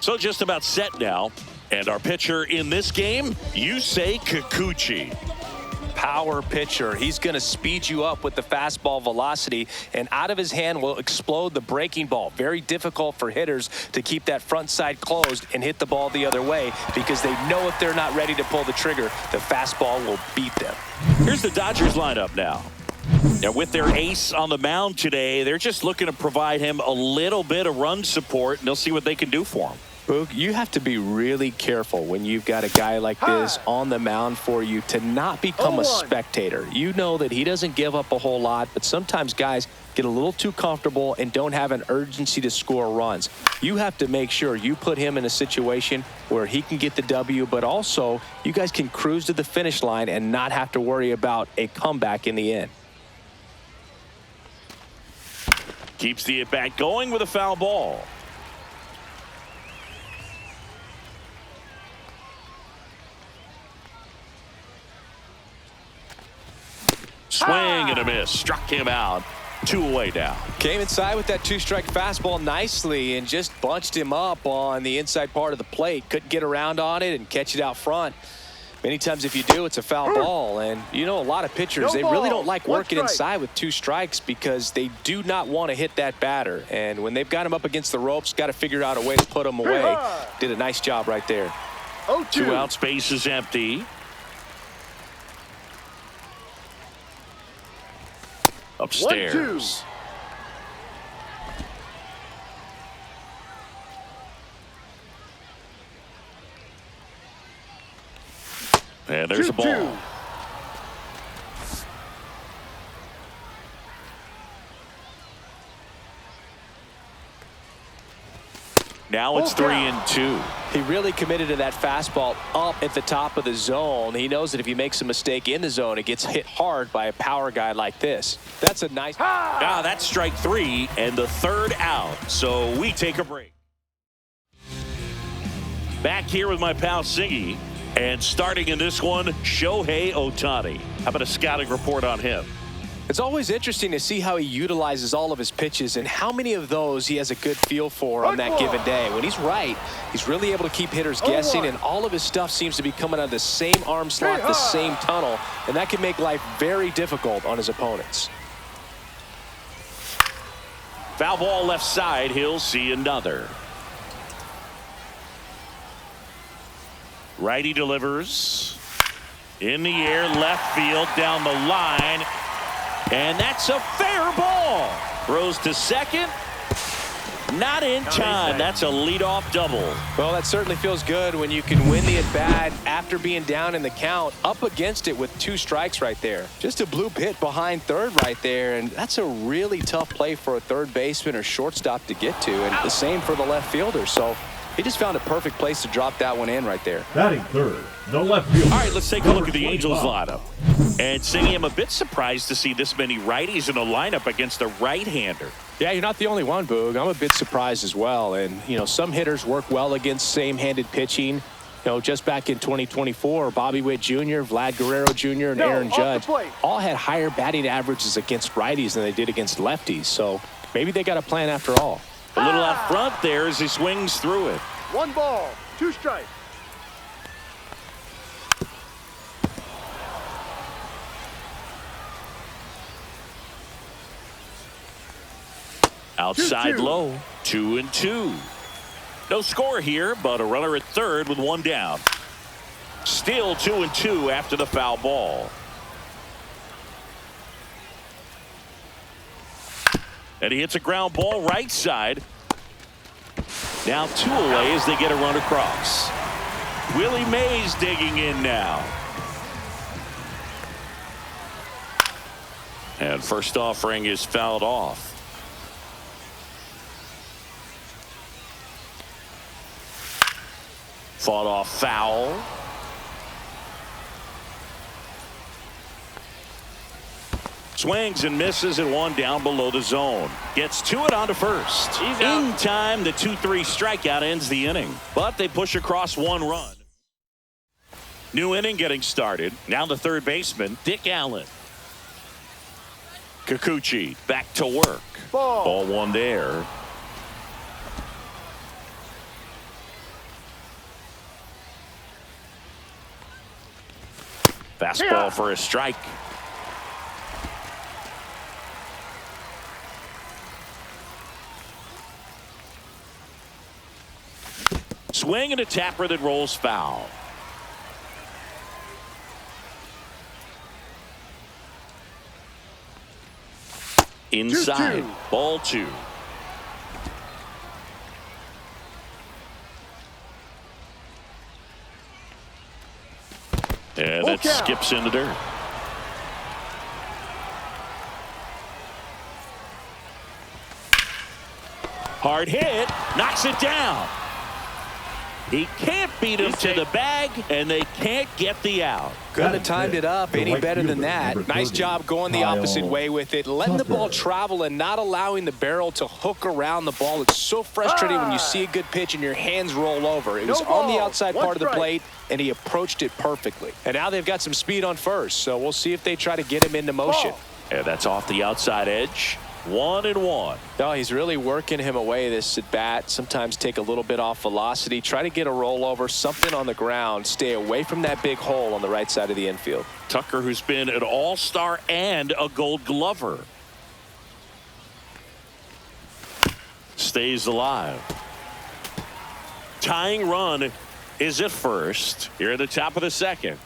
So just about set now. And our pitcher in this game, Yusei Kikuchi. Power pitcher. He's going to speed you up with the fastball velocity, and out of his hand will explode the breaking ball. Very difficult for hitters to keep that front side closed and hit the ball the other way, because they know if they're not ready to pull the trigger, the fastball will beat them. Here's the Dodgers lineup now. Now, with their ace on the mound today, they're just looking to provide him a little bit of run support, and they'll see what they can do for him. Boog, you have to be really careful when you've got a guy like this on the mound for you to not become a spectator. You know that he doesn't give up a whole lot, but sometimes guys get a little too comfortable and don't have an urgency to score runs. You have to make sure you put him in a situation where he can get the W, but also you guys can cruise to the finish line and not have to worry about a comeback in the end. Keeps the at-bat going with a foul ball. Swing and a miss. Struck him out. 2 away now. Came inside with that 2-strike fastball nicely and just bunched him up on the inside part of the plate. Couldn't get around on it and catch it out front. Many times if you do, it's a foul ball. And you know, a lot of pitchers, they really don't like working inside with 2 strikes because they do not want to hit that batter. And when they've got him up against the ropes, got to figure out a way to put him away. Did a nice job right there. 2 out, space is empty. Upstairs. 1-2. And there's a ball. Now it's 3-2. He really committed to that fastball up at the top of the zone. He knows that if he makes a mistake in the zone, it gets hit hard by a power guy like this. That's a nice. Now that's strike 3 and the 3rd out. So we take a break. Back here with my pal Siggy. And starting in this one, Shohei Ohtani. How about a scouting report on him? It's always interesting to see how he utilizes all of his pitches and how many of those he has a good feel for on that given day. When he's right, he's really able to keep hitters guessing, and all of his stuff seems to be coming out of the same arm slot, the same tunnel, and that can make life very difficult on his opponents. Foul ball left side. He'll see another. Righty delivers. In the air, left field, down the line. And that's a fair ball. Throws to second. Not in time. That's a leadoff double. Well, that certainly feels good when you can win the at-bat after being down in the count, up against it with 2 strikes right there. Just a bloop hit behind third right there, and that's a really tough play for a third baseman or shortstop to get to, and the same for the left fielder. So he just found a perfect place to drop that one in right there. Batting third, the left fielder. All right, let's take a look at the Angels lineup. And Singy, I'm a bit surprised to see this many righties in the lineup against a right-hander. Yeah, you're not the only one, Boog. I'm a bit surprised as well. And, you know, some hitters work well against same-handed pitching. You know, just back in 2024, Bobby Witt Jr., Vlad Guerrero Jr., and Aaron Judge all had higher batting averages against righties than they did against lefties. So maybe they got a plan after all. A little out front there as he swings through it. 1 ball, 2 strikes. Outside 2-2. low, 2-2. No score here, but a runner at third with 1 down. Still 2-2 after the foul ball. And he hits a ground ball right side. Now 2 away as they get a run across. Willie Mays digging in now. And first offering is fouled off. Fought off foul. Swings and misses and 1 down below the zone. Gets to it onto first. In time, the 2-3 strikeout ends the inning. But they push across 1 run. New inning getting started. Now the third baseman, Dick Allen. Kikuchi back to work. Ball 1 there. Fastball for a strike. Swing and a tapper that rolls foul. Inside, 2-2. ball 2. And that skips in the dirt. Hard hit, knocks it down. He can't beat him to the bag, and they can't get the out. Couldn't have timed it up any better than that. Nice job going the opposite way with it, letting the ball travel and not allowing the barrel to hook around the ball. It's so frustrating when you see a good pitch and your hands roll over. It was on the outside part of the plate, and he approached it perfectly. And now they've got some speed on first, so we'll see if they try to get him into motion. And that's off the outside edge. 1-1. No, he's really working him away this at bat. Sometimes take a little bit off velocity. Try to get a rollover, something on the ground. Stay away from that big hole on the right side of the infield. Tucker, who's been an all-star and a Gold Glover, stays alive. Tying run is at first here at the top of the second.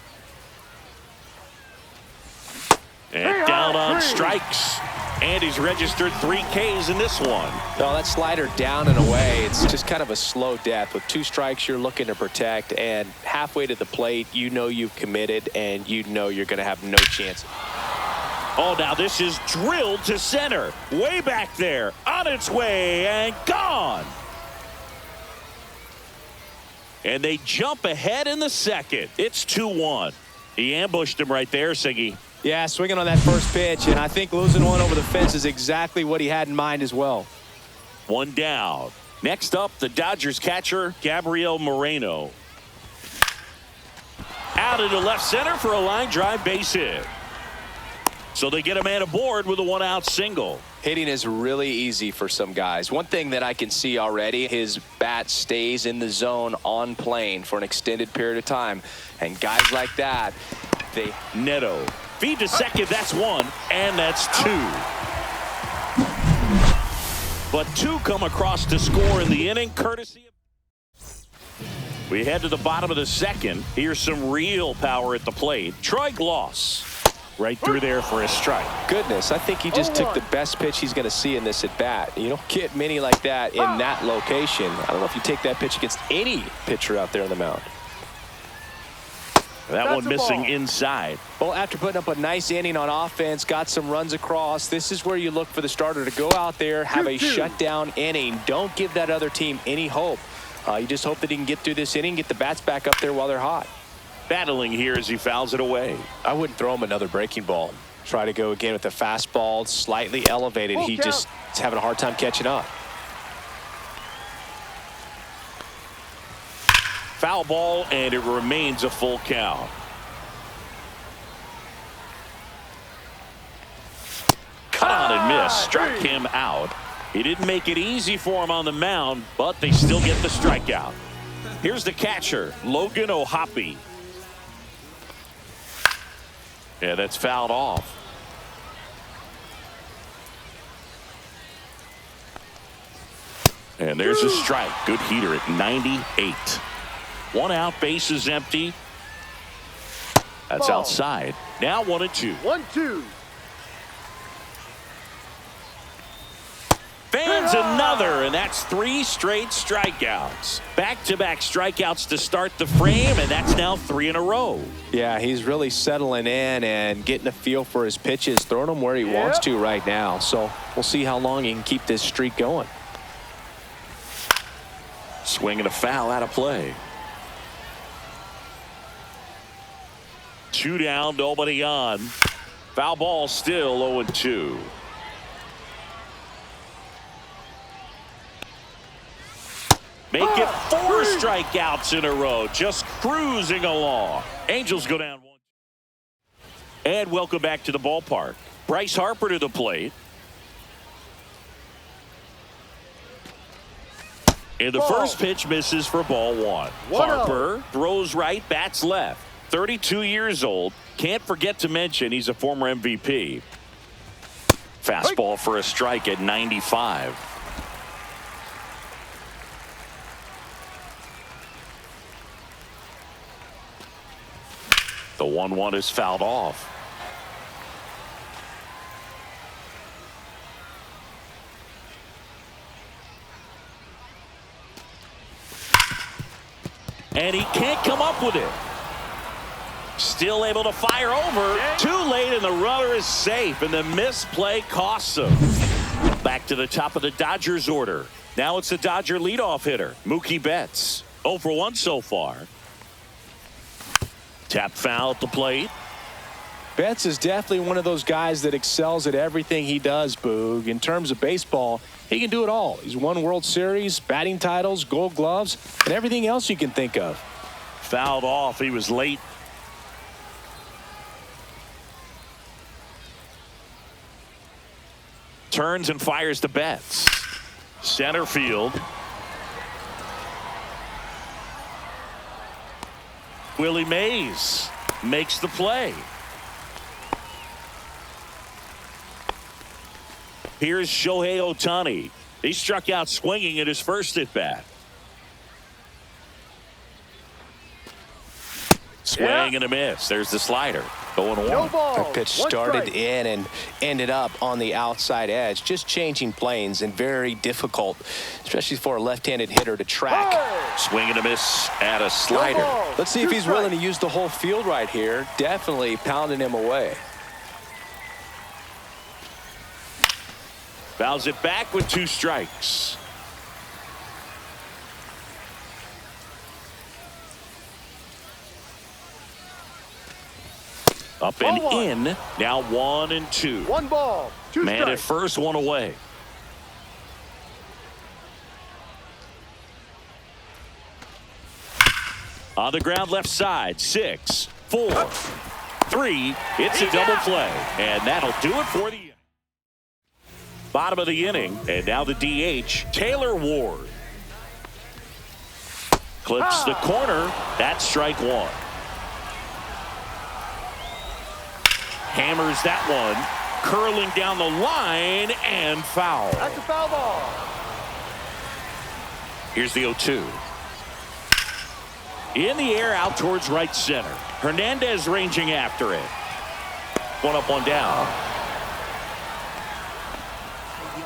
And down on strikes. And he's registered 3 Ks in this one. No, that slider down and away. It's just kind of a slow death. With 2 strikes, you're looking to protect. And halfway to the plate, you know you've committed, and you know you're going to have no chance. Oh, now this is drilled to center. Way back there. On its way and gone. And they jump ahead in the second. It's 2-1. He ambushed him right there, Siggy. Yeah, swinging on that first pitch, and I think losing one over the fence is exactly what he had in mind as well. 1 down. Next up, the Dodgers catcher, Gabriel Moreno. Out into left center for a line drive base hit. So they get a man aboard with a 1-out single. Hitting is really easy for some guys. One thing that I can see already, his bat stays in the zone on plane for an extended period of time. And guys like that, they... Neto. Feed to second, that's 1, and that's 2. But 2 come across to score in the inning, courtesy of... We head to the bottom of the second. Here's some real power at the plate. Troy Gloss right through there for a strike. Goodness, I think he just took the best pitch he's going to see in this at bat. You don't get many like that in that location. I don't know if you take that pitch against any pitcher out there on the mound. That one missing inside. Well, after putting up a nice inning on offense, got some runs across, this is where you look for the starter to go out there, have a shutdown inning. Don't give that other team any hope. You just hope that he can get through this inning, get the bats back up there while they're hot. Battling here as he fouls it away. I wouldn't throw him another breaking ball. Try to go again with the fastball, slightly elevated. He just is having a hard time catching up. Foul ball, and it remains a full count. Cut on and miss. Struck him out. He didn't make it easy for him on the mound, but they still get the strikeout. Here's the catcher, Logan O'Hoppe. Yeah, that's fouled off. And there's a strike. Good heater at 98. 1 out, base is empty. That's outside. Now 1-2. 1-2. Fans another, and that's 3 straight strikeouts. Back-to-back strikeouts to start the frame, and that's now 3 in a row. Yeah, he's really settling in and getting a feel for his pitches, throwing them where he wants to right now. So we'll see how long he can keep this streak going. Swinging a foul out of play. 2 down, nobody on. Foul ball still 0-2. Make it 4 strikeouts in a row. Just cruising along. Angels go down 1. And welcome back to the ballpark. Bryce Harper to the plate. And the first pitch misses for ball 1. Harper throws right, bats left. 32 years old. Can't forget to mention he's a former MVP. Fastball for a strike at 95. The 1-1 is fouled off. And he can't come up with it. Still able to fire over. Too late, and the runner is safe, and the misplay costs him. Back to the top of the Dodgers order. Now it's the Dodger leadoff hitter, Mookie Betts. 0 for 1 so far. Tap foul at the plate. Betts is definitely one of those guys that excels at everything he does, Boog. In terms of baseball, he can do it all. He's won World Series, batting titles, Gold Gloves, and everything else you can think of. Fouled off. He was late. Turns and fires to Betts. Center field. Willie Mays makes the play. Here's Shohei Ohtani. He struck out swinging at his first at bat. Swing and a miss. There's the slider. 0-1. No ball. That pitch started in and ended up on the outside edge, just changing planes, and very difficult, especially for a left-handed hitter to track. Swing and a miss at a slider. Let's see if he's willing to use the whole field right here. Definitely pounding him away. Fouls it back with 2 strikes. Up and in. Now 1-2. 1 ball, 2 Man strikes. at first, 1 away. On the ground left side. 6, 4, 3. It's a double play. And that'll do it for the inning. Bottom of the inning. And now the DH, Taylor Ward. Clips the corner. That's strike 1. Hammers that one, curling down the line, and foul. That's a foul ball. Here's the 0-2. In the air out towards right center. Hernandez ranging after it. 1 up, 1 down.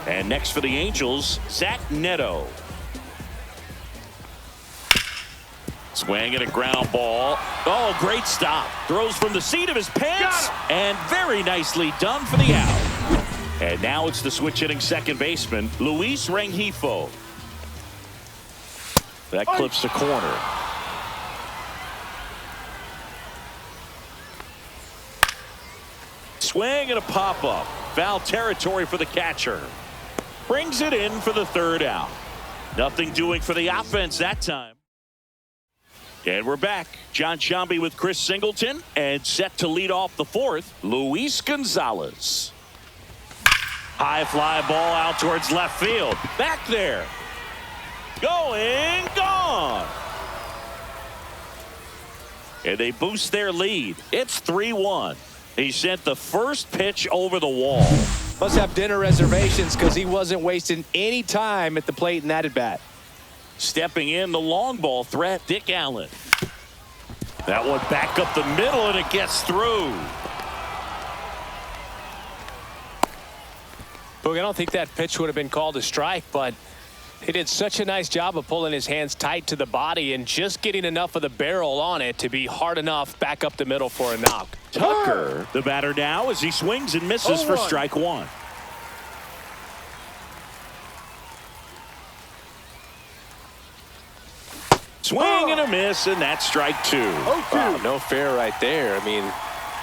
And next for the Angels, Zach Neto. Swing and a ground ball. Oh, great stop. Throws from the seat of his pants. And very nicely done for the out. And now it's the switch hitting second baseman, Luis Rengifo. That clips the corner. Swing and a pop-up. Foul territory for the catcher. Brings it in for the 3rd out. Nothing doing for the offense that time. And we're back. John Sciambi with Chris Singleton, and set to lead off the 4th, Luis Gonzalez. High fly ball out towards left field. Back there. Going, gone. And they boost their lead. It's 3-1. He sent the first pitch over the wall. Must have dinner reservations because he wasn't wasting any time at the plate in that at bat. Stepping in, the long ball threat, Dick Allen. That one back up the middle, and it gets through. Boog, I don't think that pitch would have been called a strike, but he did such a nice job of pulling his hands tight to the body and just getting enough of the barrel on it to be hard enough back up the middle for a knock. Tucker, the batter now, as he swings and misses for strike 1. Swing and a miss, and that's strike 2. Wow, no fair right there. I mean,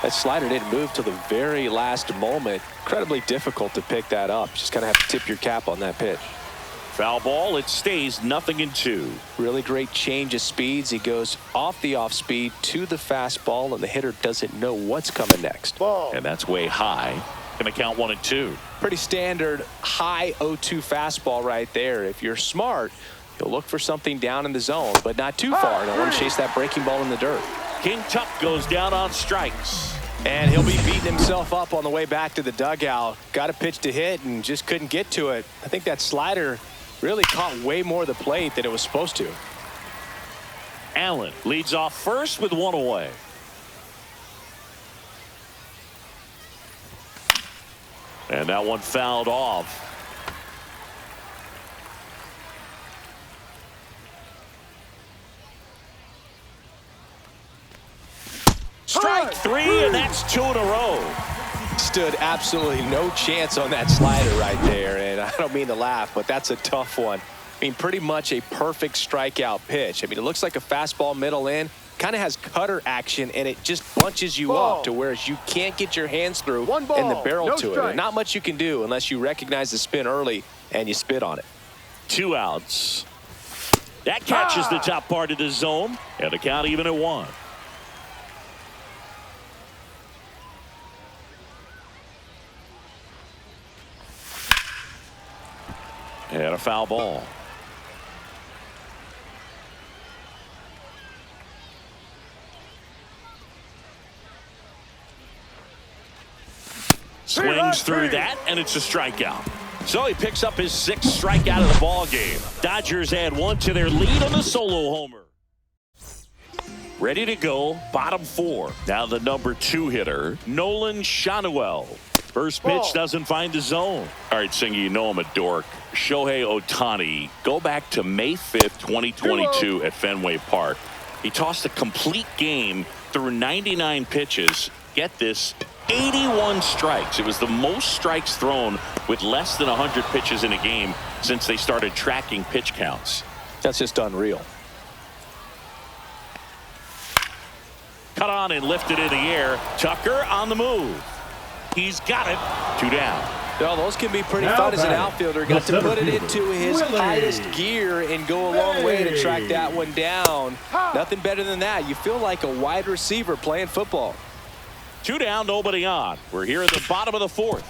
that slider didn't move till the very last moment. Incredibly difficult to pick that up. Just kind of have to tip your cap on that pitch. Foul ball. It stays 0-2. Really great change of speeds. He goes off the off speed to the fastball, and the hitter doesn't know what's coming next. Ball. And that's way high. Going to count 1-2. Pretty standard high 0-2 fastball right there. If you're smart, you'll look for something down in the zone, but not too far. Don't want to chase that breaking ball in the dirt. King Tuck goes down on strikes. And he'll be beating himself up on the way back to the dugout. Got a pitch to hit and just couldn't get to it. I think that slider really caught way more of the plate than it was supposed to. Allen leads off first with one away. And that one fouled off. Strike three, and that's 2 in a row. Stood absolutely no chance on that slider right there, and I don't mean to laugh, but that's a tough one. I mean, pretty much a perfect strikeout pitch. I mean, it looks like a fastball middle in, kind of has cutter action, and it just bunches you up to where you can't get your hands through in the barrel to it. And not much you can do unless you recognize the spin early and you spit on it. 2 outs. That catches the top part of the zone, and the count even at 1. And a foul ball. Swings through that, and it's a strikeout. So he picks up his 6th strikeout of the ball game. Dodgers add 1 to their lead on the solo homer. Ready to go, bottom 4. Now the number 2 hitter, Nolan Schanuel. First pitch doesn't find the zone. All right, Singy, you know I'm a dork. Shohei Ohtani, go back to May 5th, 2022 at Fenway Park. He tossed a complete game through 99 pitches. Get this, 81 strikes. It was the most strikes thrown with less than 100 pitches in a game since they started tracking pitch counts. That's just unreal. Cut on and lifted in the air. Tucker on the move. He's got it. 2 down. Well, those can be pretty fun as an outfielder. Got to put it into his highest gear and go a long way to track that one down. Nothing better than that. You feel like a wide receiver playing football. 2 down, nobody on. We're here at the bottom of the 4th.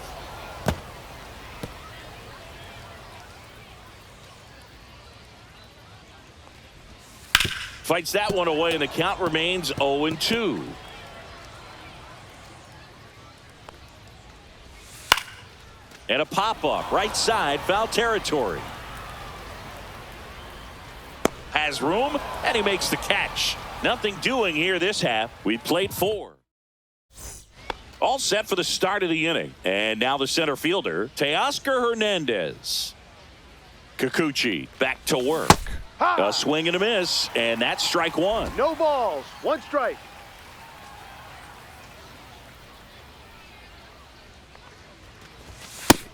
Fights that one away, and the count remains 0-2. And a pop-up, right side, foul territory. Has room, and he makes the catch. Nothing doing here this half. We played 4. All set for the start of the inning. And now the center fielder, Teoscar Hernandez. Kikuchi back to work. A swing and a miss, and that's strike 1. No balls, 1 strike.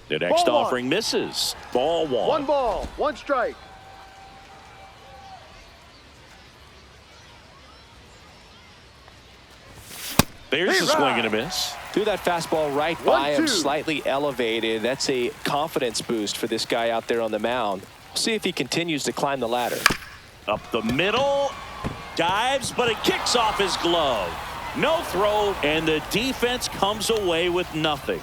The next offering misses. Ball 1. 1 ball, 1 strike. There's a swing and a miss. Threw that fastball right by him, slightly elevated. That's a confidence boost for this guy out there on the mound. We'll see if he continues to climb the ladder. Up the middle. Dives, but it kicks off his glove. No throw, and the defense comes away with nothing.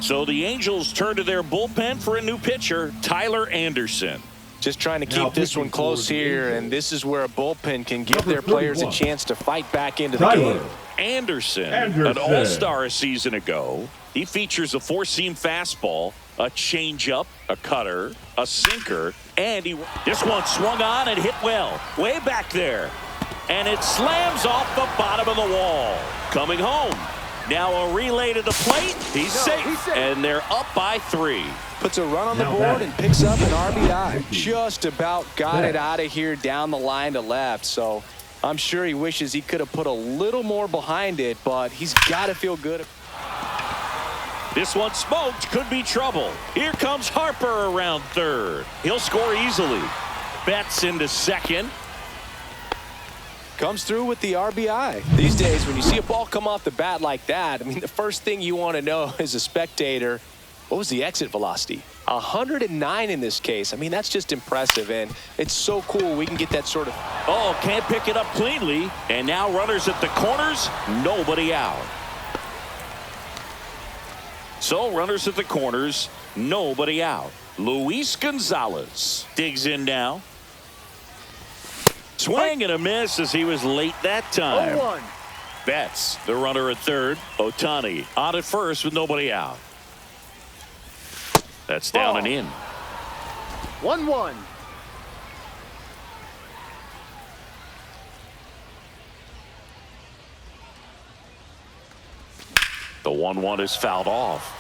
So the Angels turn to their bullpen for a new pitcher, Tyler Anderson. Just trying to keep this one close here, and this is where a bullpen can give their players a chance to fight back into the game. Anderson, an all-star a season ago. He features a 4-seam fastball, a changeup, a cutter, a sinker, and this one swung on and hit well, way back there. And it slams off the bottom of the wall. Coming home. Now a relay to the plate. He's safe, and they're up by 3. Puts a run on the board and picks up an RBI. Just about got it out of here down the line to left. So I'm sure he wishes he could have put a little more behind it, but he's got to feel good. This one smoked. Could be trouble. Here comes Harper around 3rd. He'll score easily. Betts into 2nd. Comes through with the RBI. These days, when you see a ball come off the bat like that, I mean, the first thing you want to know as a spectator, what was the exit velocity? 109 in this case. I mean, that's just impressive, and it's so cool we can get that sort of... Oh, can't pick it up cleanly. And now runners at the corners, nobody out. So runners at the corners, nobody out. Luis Gonzalez digs in now. Swing and a miss as he was late that time. 0-1. Betts, the runner at third. Ohtani on at first with nobody out. That's down and in. 1-1. The 1-1 is fouled off.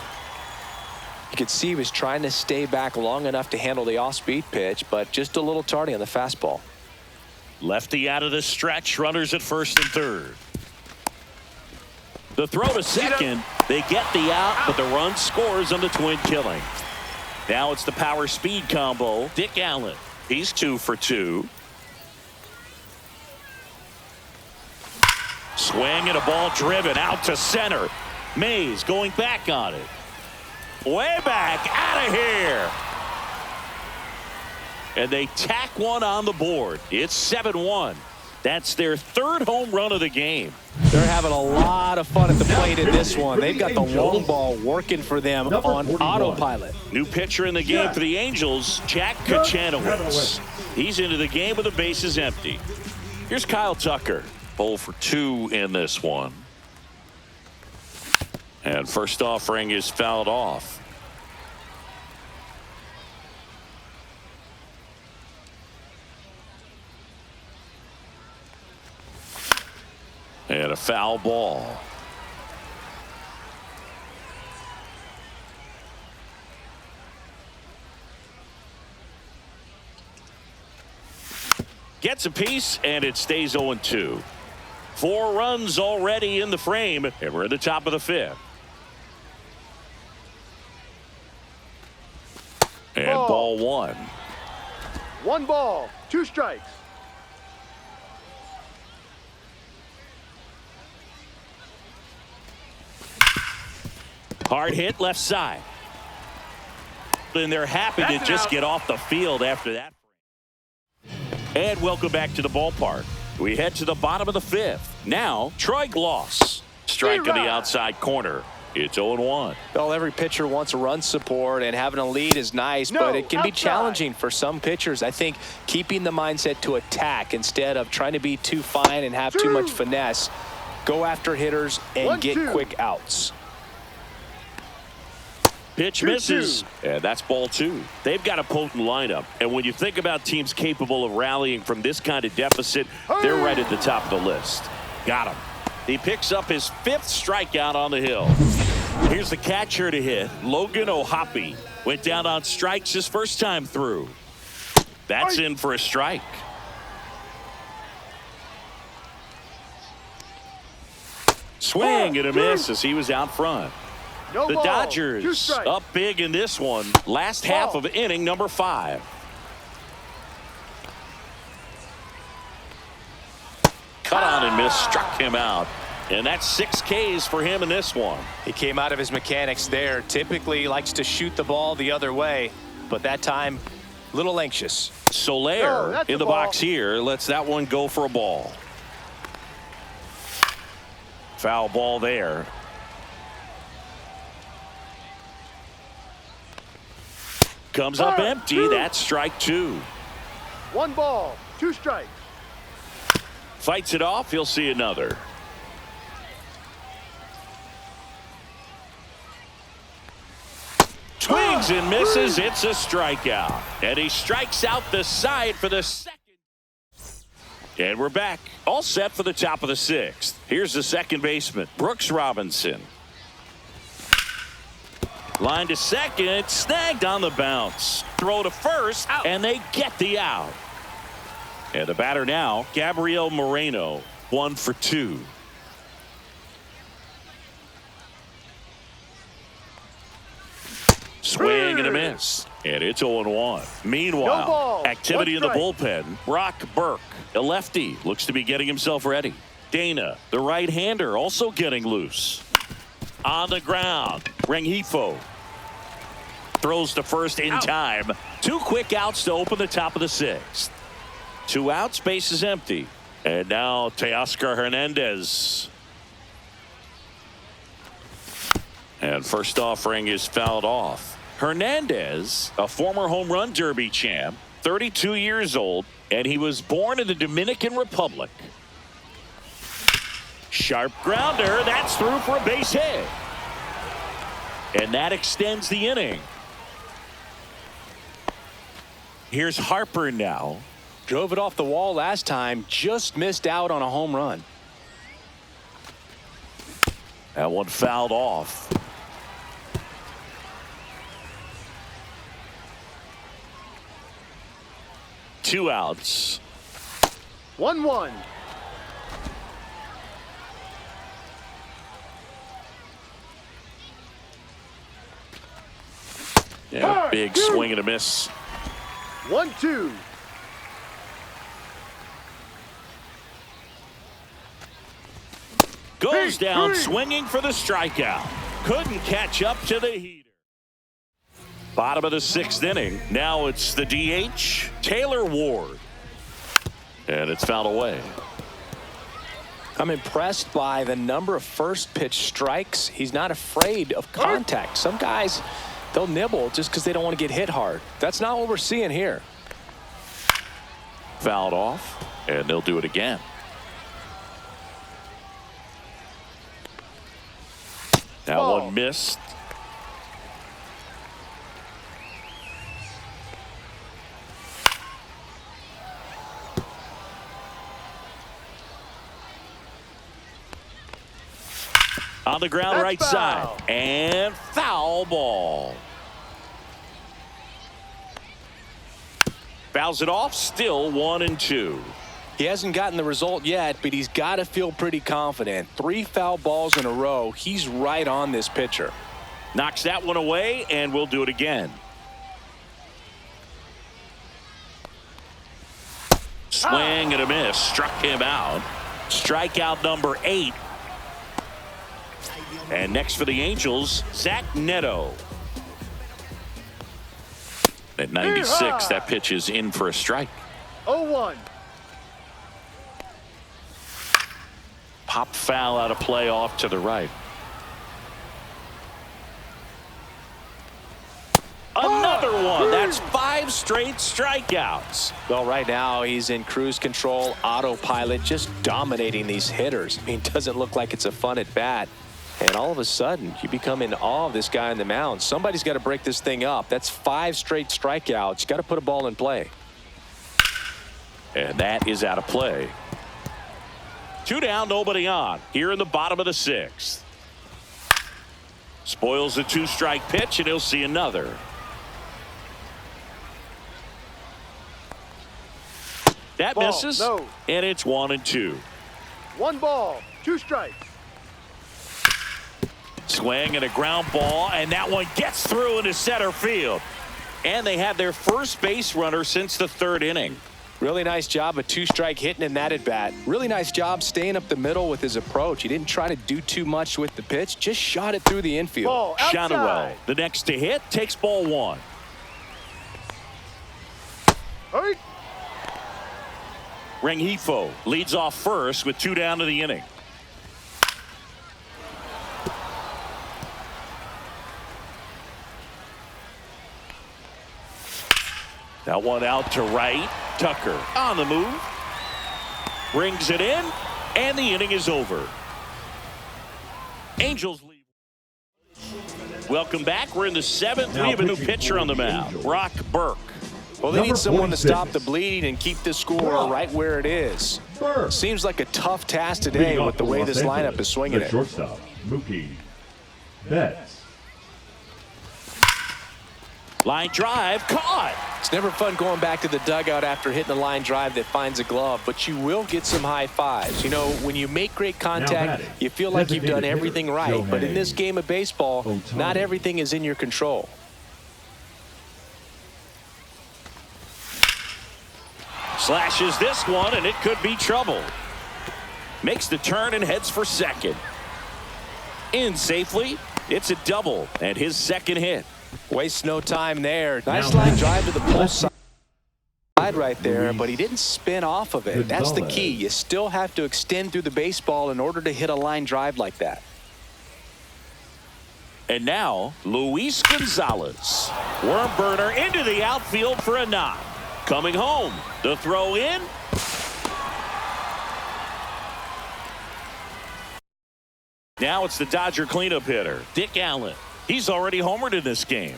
You could see he was trying to stay back long enough to handle the off-speed pitch, but just a little tardy on the fastball. Lefty out of the stretch. Runners at first and third. The throw to second. They get the out, but the run scores on the twin killing. Now it's the power speed combo. Dick Allen. He's 2 for 2. Swing and a ball driven out to center. Mays going back on it. Way back, out of here. And they tack one on the board. It's 7-1. That's their third home run of the game. They're having a lot of fun at the plate in this one. They've got the long ball working for them on autopilot. New pitcher in the game for the Angels, Jack Kachanowicz. He's into the game with the bases empty. Here's Kyle Tucker. 0 for 2 in this one. And first offering is fouled off. And a foul ball. Gets a piece, and it stays 0-2. 4 runs already in the frame, and we're at the top of the 5th. And ball 1. 1 ball, 2 strikes. Hard hit left side. And they're happy to just get off the field after that. And welcome back to the ballpark. We head to the bottom of the 5th. Now, Troy Gloss. Strike on the outside corner. It's 0-1. Well, every pitcher wants a run support, and having a lead is nice, but it can be challenging for some pitchers. I think keeping the mindset to attack instead of trying to be too fine and have too much finesse. Go after hitters and get quick outs. Pitch misses, and that's ball 2. They've got a potent lineup, and when you think about teams capable of rallying from this kind of deficit, they're right at the top of the list. Got him. He picks up his 5th strikeout on the hill. Here's the catcher to hit. Logan O'Hoppe went down on strikes his first time through. That's in for a strike. Swing and a miss as he was out front. The Dodgers up big in this one. Last half of inning number 5. Cut on and miss, struck him out. And that's 6 Ks for him in this one. He came out of his mechanics there. Typically likes to shoot the ball the other way, but that time a little anxious. Soler in the box here lets that one go for a ball. Foul ball there. Comes up empty. That's strike 2. 1 ball, 2 strikes. Fights it off. He'll see another. Swings and misses. It's a strikeout. And he strikes out the side for the second. And we're back. All set for the top of the 6th. Here's the second baseman, Brooks Robinson. Line to second, snagged on the bounce. Throw to first, and they get the out. And the batter now, Gabriel Moreno, 1 for 2. Swing and a miss. And it's 0-1. Meanwhile, activity in the bullpen. Brock Burke, a lefty, looks to be getting himself ready. Dana, the right-hander, also getting loose. On the ground, Rengifo throws to first in time. 2 quick outs to open the top of the 6th. 2 outs, base is empty. And now Teoscar Hernandez. And first offering is fouled off. Hernandez, a former home run derby champ, 32 years old, and he was born in the Dominican Republic. Sharp grounder. That's through for a base hit. And that extends the inning. Here's Harper now. Drove it off the wall last time. Just missed out on a home run. That one fouled off. Two outs. 1-1. Yeah, big swing and a miss. 1-2. Goes down swinging for the strikeout. Couldn't catch up to the heater. Bottom of the 6th inning. Now it's the DH, Taylor Ward. And it's fouled away. I'm impressed by the number of first pitch strikes. He's not afraid of contact. Some guys, they'll nibble just because they don't want to get hit hard. That's not what we're seeing here. Fouled off, and they'll do it again. That one missed. On the ground, That's right foul. side, and foul ball. Fouls it off, still 1-2. He hasn't gotten the result yet, but he's got to feel pretty confident. 3 foul balls in a row. He's right on this pitcher. Knocks that one away, and we'll do it again. Swing and a miss. Struck him out. Strikeout number 8. And next for the Angels, Zach Neto. At 96, that pitch is in for a strike. 0-1. Pop foul out of play off to the right. Another one. That's 5 straight strikeouts. Well, right now he's in cruise control, autopilot, just dominating these hitters. I mean, it doesn't look like it's a fun at bat. And all of a sudden, you become in awe of this guy on the mound. Somebody's got to break this thing up. That's 5 straight strikeouts. You got to put a ball in play. And that is out of play. 2 down, nobody on. Here in the bottom of the 6th. Spoils the 2-strike pitch, and he'll see another. That Ball, misses, no. and it's 1-2. 1 ball, 2 strikes. Swing and a ground ball, and that one gets through into center field. And they have their first base runner since the 3rd inning. Really nice job of 2-strike hitting in that at bat. Really nice job staying up the middle with his approach. He didn't try to do too much with the pitch, just shot it through the infield. Ball outside. Shotwell, the next to hit, takes ball 1. Hurry. Rengifo leads off first with 2 down to the inning. That one out to right. Tucker on the move. Brings it in, and the inning is over. Angels lead. Welcome back. We're in the 7th. Now We have a new pitching pitcher for on the the mound, Angels. Brock Burke. Well, they Number need someone to 46. stop the bleeding and keep the score right where it is. Burke. Seems like a tough task today Leading with off the for way Los this lineup Angeles, is swinging the it. shortstop, Mookie Betts. Line drive, caught. It's never fun going back to the dugout after hitting a line drive that finds a glove, but you will get some high fives. You know, when you make great contact, batting, you feel like you've done designated everything hitter, right. But in Shohei this game of baseball, Ohtani. not everything is in your control. Slashes this one, and it could be trouble. Makes the turn and heads for second. In safely. It's a double, and his 2nd hit. Wastes no time there. Nice Now line batting, drive to the pull left side right there, Luis but he didn't spin off of it. That's the key. You still have to extend through the baseball in order to hit a line drive like that. And now, Luis Gonzalez. Worm burner into the outfield for a knock. Coming home. The throw in. Now it's the Dodger cleanup hitter, Dick Allen. He's already homered in this game.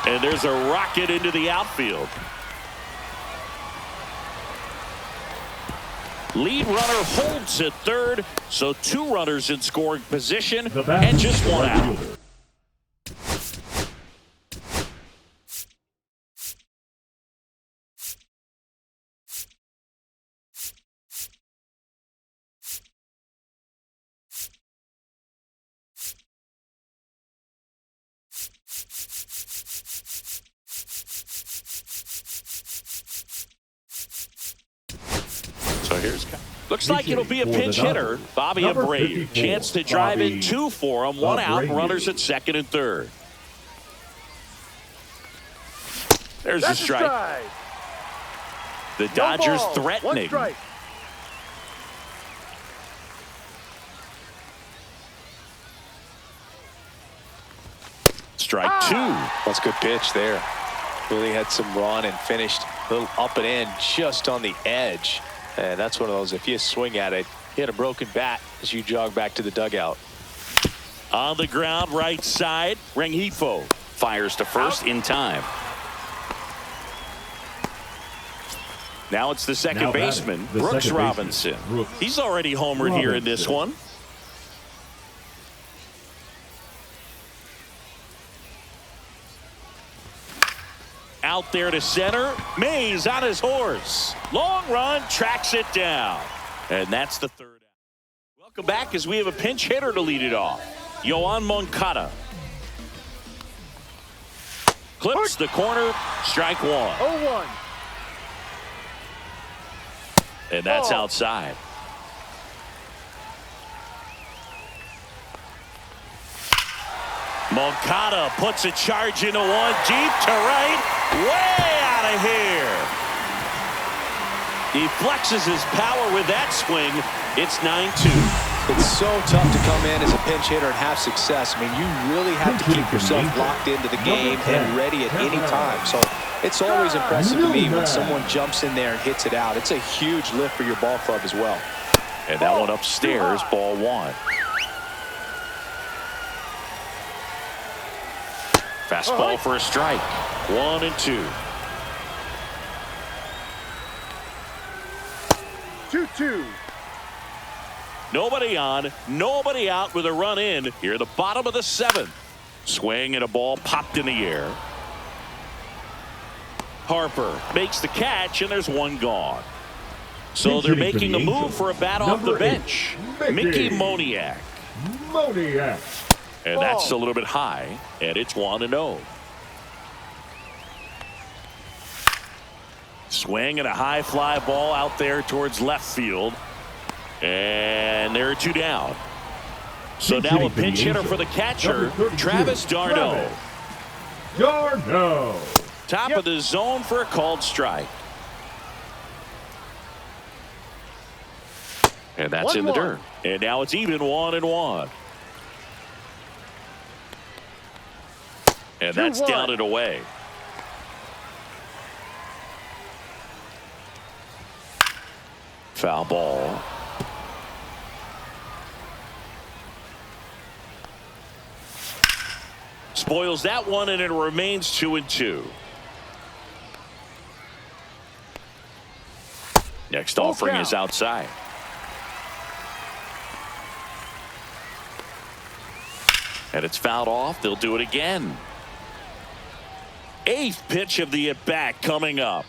And there's a rocket into the outfield. Lead runner holds at third, so 2 runners in scoring position and just 1 out. So here's looks like it'll be a pinch hitter, Bobby Abreu. Chance to drive in 2 for him. 1 out, runners at second and third. There's the strike. The Dodgers threatening. Strike 2. That's a good pitch there. Really had some run and finished a little up and in just on the edge. And that's one of those, if you swing at it, hit a broken bat as you jog back to the dugout. On the ground, right side, Rengifo fires to first in time. Now it's the second baseman, Brooks Robinson. He's already homered here in this one. Out there to center. Mays on his horse. Long run, tracks it down. And that's the third out. Welcome back as we have a pinch hitter to lead it off. Yoan Moncada. Clips the corner. Strike 1. 0-1. And that's outside. Moncada puts a charge into 1 deep to right. Way out of here. He flexes his power with that swing. It's 9-2. It's so tough to come in as a pinch hitter and have success. I mean, you really have to keep yourself locked into the game and ready at any time. So it's always impressive to me when someone jumps in there and hits it out. It's a huge lift for your ball club as well. And that one upstairs, ball 1. Fastball for a strike. 1-2. 2-2. Nobody on, nobody out with a run in here at the bottom of the 7th. Swing and a ball popped in the air. Harper makes the catch and there's 1 gone. So they're making a move for a bat off the bench. Mickey Moniak. And that's a little bit high, and it's 1-0. Swing and a high fly ball out there towards left field. And there are 2 down. So now a pinch hitter for the catcher, Travis d'Arnaud. Top of the zone for a called strike. And that's in the dirt. And now it's even 1-1. And that's down and away. Foul ball. Spoils that one, and it remains 2-2. Next offering is outside. And it's fouled off. They'll do it again. 8th pitch of the at-bat coming up.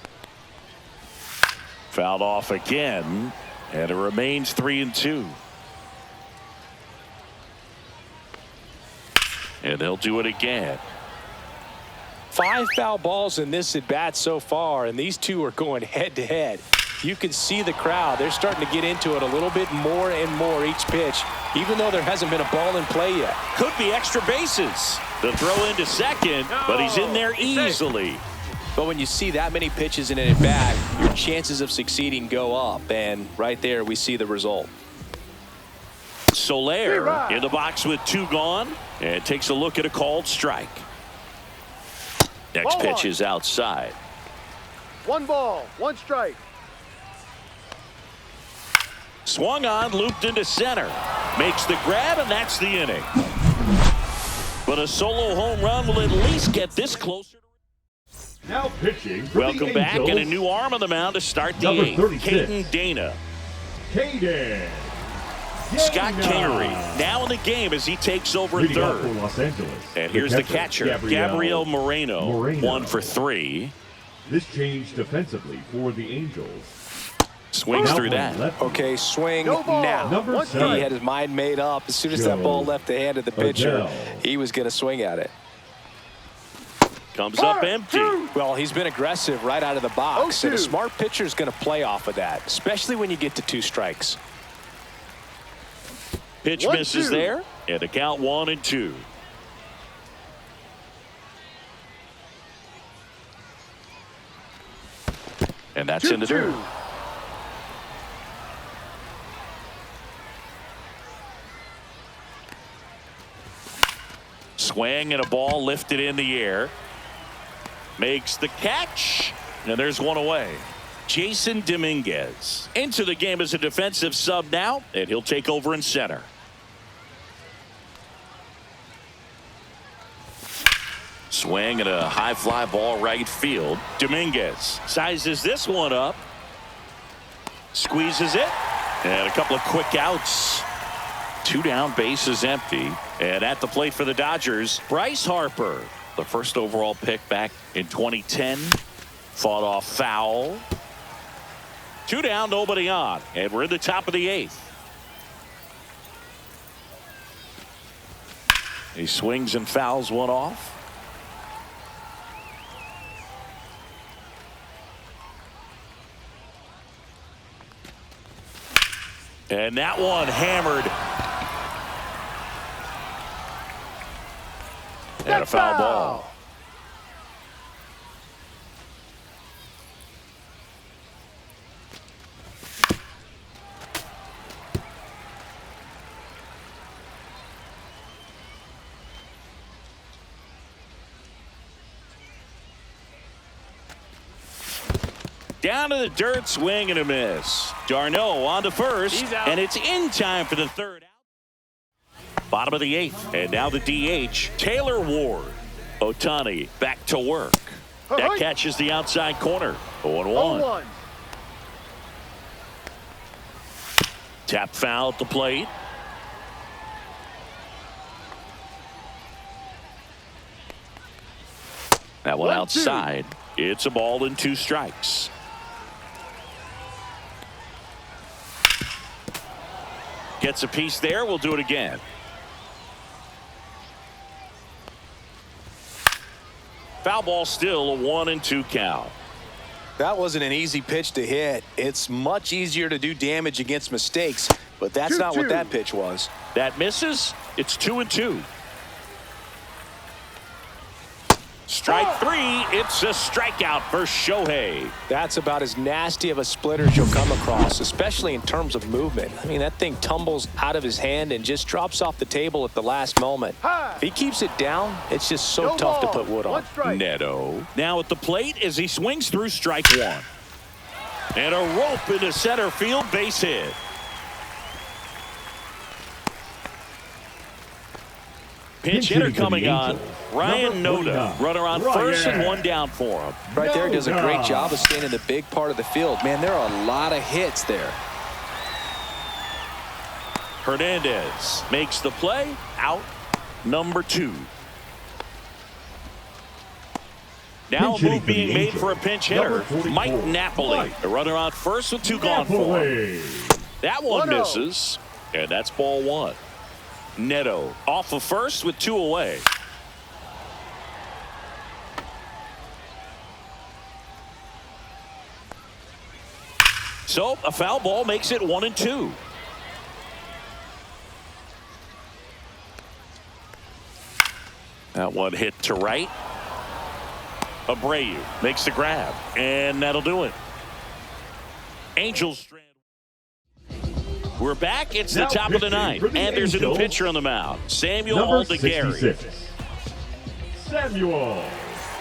Fouled off again, and it remains 3-2. And they'll do it again. 5 foul balls in this at-bat so far, and these 2 are going head-to-head. You can see the crowd. They're starting to get into it a little bit more and more each pitch, even though there hasn't been a ball in play yet. Could be extra bases. The throw into second, but he's in there easily. But when you see that many pitches in an at-bat, your chances of succeeding go up, and right there we see the result. Soler in the box with 2 gone, And takes a look at a called strike. Next pitch is outside. 1 ball, 1 strike. Swung on, looped into center. Makes the grab, and that's the inning. But a solo home run will at least get this closer. Now pitching for Welcome the back, Angels, and a new arm on the mound to start the number 8th. 36. Caden Dana. Caden Scott Dana. Kingery now in the game as he takes over Leading off for third. Los Angeles, And here's the catcher, Gabriel Moreno. 1 for 3. This change defensively for the Angels. Swings Now through from that. lefty, Okay, swing No ball. now. Number One 7. He had his mind made up. As soon as that Joe ball left the hand of the pitcher, Adele. he was going to swing at it. Comes up empty. Well, he's been aggressive right out of the box, and a 0-2. smart pitcher is going to play off of that, especially when you get to 2 strikes. Pitch 1-2. misses there, and the count 1-2. And that's in the 2-2. dirt. Swing and a ball lifted in the air. Makes the catch, and there's one away. Jason Dominguez into the game as a defensive sub now, and he'll take over in center. Swing and a high fly ball right field. Dominguez sizes this one up. Squeezes it. And a couple of quick outs. 2 down, bases empty. And at the plate for the Dodgers, Bryce Harper. The first overall pick back in 2010. Fought off foul. 2 down, nobody on. And we're in the top of the 8th. He swings and fouls one off. And that one hammered. And a foul ball. Down to the dirt, swing and a miss. Darno on to first, and it's in time for the 3rd out. Bottom of the 8th, and now the DH, Taylor Ward. Ohtani back to work. That catches the outside corner. 0-1. 0-1. Tap foul at the plate. That one 1-2. outside. It's a ball and 2 strikes. Gets a piece there. We'll do it again. Foul ball, still a 1-2 count. That wasn't an easy pitch to hit. It's much easier to do damage against mistakes, but that's not what 2-2. that pitch was. That misses. It's 2-2. Strike 3. It's a strikeout for Shohei. That's about as nasty of a splitter as you'll come across, especially in terms of movement. I mean, that thing tumbles out of his hand and just drops off the table at the last moment. If he keeps it down, it's just so No tough to ball. put wood on. 1 strike. Neto now at the plate as he swings through strike 1. And a rope into center field, base hit. Pinch hitter Hitting for the coming on. Angels, Ryan number Noda. 49, Runner on Ryan. first and 1 down for him. Right there does a great Noda. job of staying in the big part of the field. Man, there are a lot of hits there. Hernandez makes the play. Out number 2. Now Pinch a hitting move for the being made Angels, for a pinch number hitter. 44, Mike Napoli. Mike The runner on first with 2 gone for him. Napoli. That one 1-0. misses. And that's ball 1. Neto off of first with 2 away. So a foul ball makes it 1-2. That one hit to right. Abreu makes the grab, and that'll do it. Angels strand. We're back. It's Now the top of the pitching ninth, for the and there's a new Angels, pitcher on the mound, Samuel Number Aldegari. 66, Samuel.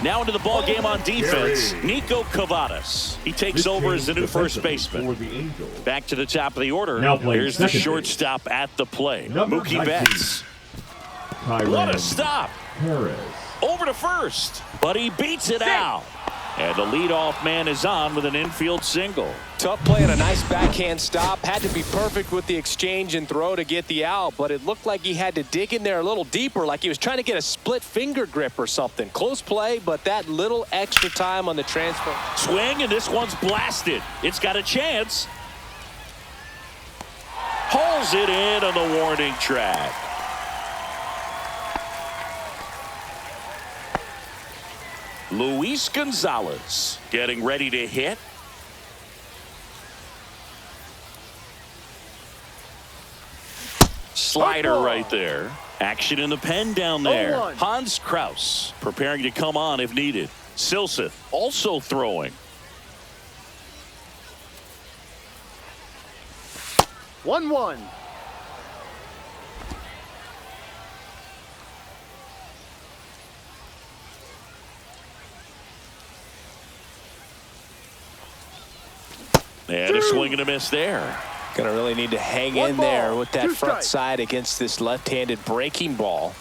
Now into the ball game on defense, Aldegari. Nico Cavadas. He takes This over as the new change first defensively baseman. for the Angels. Back to the top of the order. Now playing Here's the second base. shortstop at the plate, Number Mookie 19, Betts. Tyran What a stop. Perez. Over to first, but he beats it out. And the leadoff man is on with an infield single. Tough play and a nice backhand stop. Had to be perfect with the exchange and throw to get the out, but it looked like he had to dig in there a little deeper, like he was trying to get a split finger grip or something. Close play, but that little extra time on the transfer. Swing, and this one's blasted. It's got a chance. Hauls it in on the warning track. Luis Gonzalez getting ready to hit. Slider right there. Action in the pen down there. 0-1. Hans Kraus preparing to come on if needed. Silseth also throwing. 1-1. And a swing and a miss there. Gonna really need to hang One in there ball, with that two front strikes. side against this left-handed breaking ball.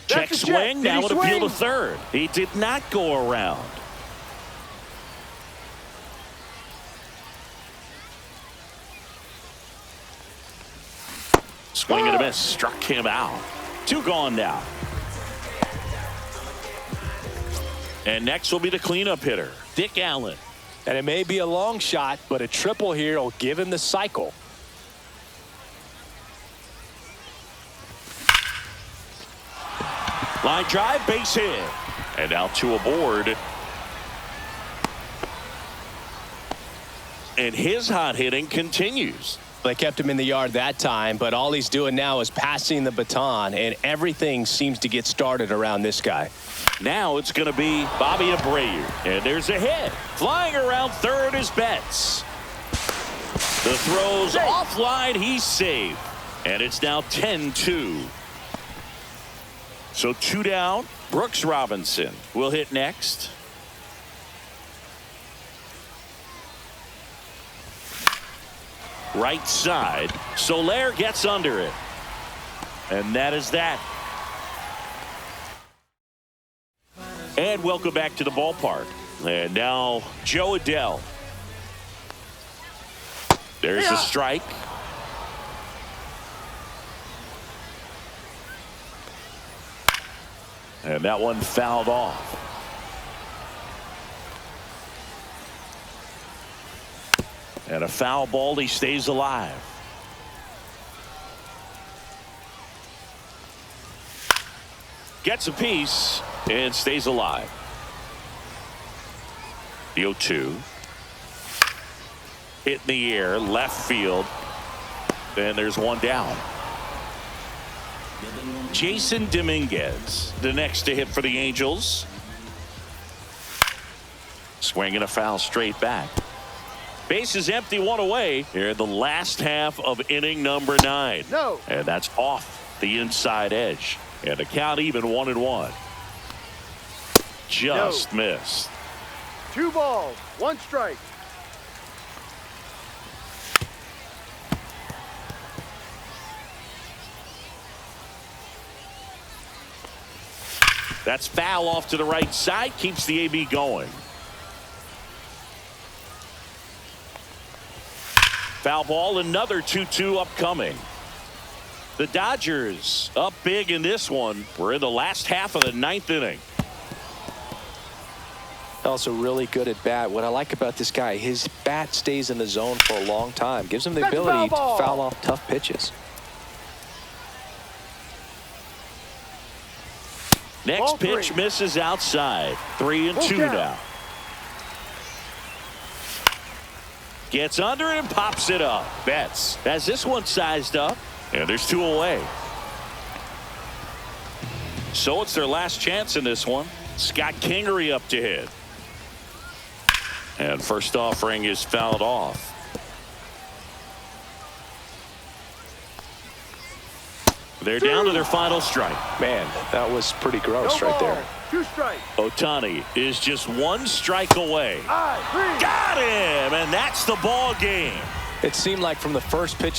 Check That's a swing. check. Did Now he an appeal to swing? third. He did not go around. Swing and a miss. Struck him out. Two gone now. And next will be the cleanup hitter, Dick Allen. And it may be a long shot, but a triple here will give him the cycle. Line drive, base hit. And now two aboard. And his hot hitting continues. They kept him in the yard that time, but all he's doing now is passing the baton, and everything seems to get started around this guy. Now it's going to be Bobby Abreu. And there's a hit. Flying around third is Betts. The throw's offline. He's safe. And it's now 10-2. So two down. Brooks Robinson will hit next. Right side. Soler gets under it. And that is that. And welcome back to the ballpark. And now Joe Adell. There's a strike. And that one fouled off. And a foul ball. He stays alive. Gets a piece and stays alive. The 0-2. Hit in the air, left field. And there's one down. Jason Dominguez, the next to hit for the Angels. Swinging a foul straight back. Base is empty, one away here in the last half of inning number 9. No. And that's off the inside edge. And the count even 1-1. Just missed. 2 balls, 1 strike. That's foul off to the right side. Keeps the AB going. Foul ball, another 2-2 upcoming. The Dodgers up big in this one. We're in the last half of the 9th inning. Also really good at bat. What I like about this guy, his bat stays in the zone for a long time. Gives him the That's a ability to foul ball. foul off tough pitches. Next Ball pitch 3. misses outside. 3-2 count. now. Gets under it and pops it up. Betts has this one sized up. And there's 2 away. So it's their last chance in this one. Scott Kingery up to hit. And first offering is fouled off. They're down to their final strike. Man, that was pretty gross right there. 2 strikes. Ohtani is just 1 strike away. Got him, and that's the ball game. It seemed like from the first pitch